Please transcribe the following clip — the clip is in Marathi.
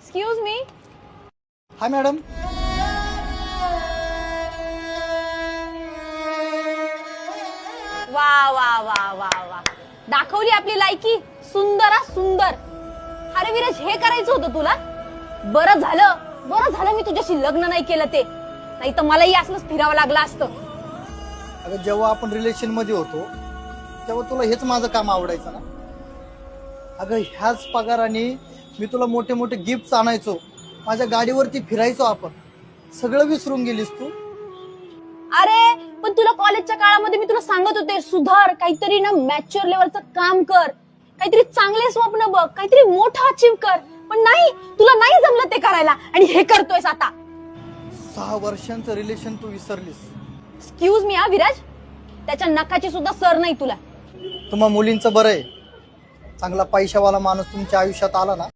Excuse me. हाय मॅडम. वा वा वा वा वा, दाखवली आपली लायकी. सुंदर सुंदर. अरे विराज, हे करायचं होतं तुला. बरं झालं मी तुझ्याशी लग्न नाही केलं ते, नाही तर मलाही असलंच फिरावं लागलं असतं. अगं जेव्हा आपण रिलेशन मध्ये होतो तेव्हा तुला हेच माझं काम आवडायचं ना. अगं ह्याच पगाराने मी तुला मोठे मोठे गिफ्ट आणायचो, माझ्या गाडीवरती फिरायचो आपण. सगळं विसरून गेलीस तू. अरे पण तुला कॉलेजच्या काळामध्ये मी तुला सांगत होते, सुधार, काहीतरी ना मॅच्युअर लेवलचं काम कर, काहीतरी चांगले स्वप्न बघ, काहीतरी मोठं अचीव कर. पण नाही, तुला नाही जमलं ते करायला आणि हे करतोयस आता. 6 वर्षांचं रिलेशन तू विसरलीस. Excuse me. विराज, त्याच्या नखाची सुद्धा सर नाही तुला. तुम्हा मुलींचं बरं आहे, चांगला पैशावाला माणूस तुमच्या आयुष्यात आला ना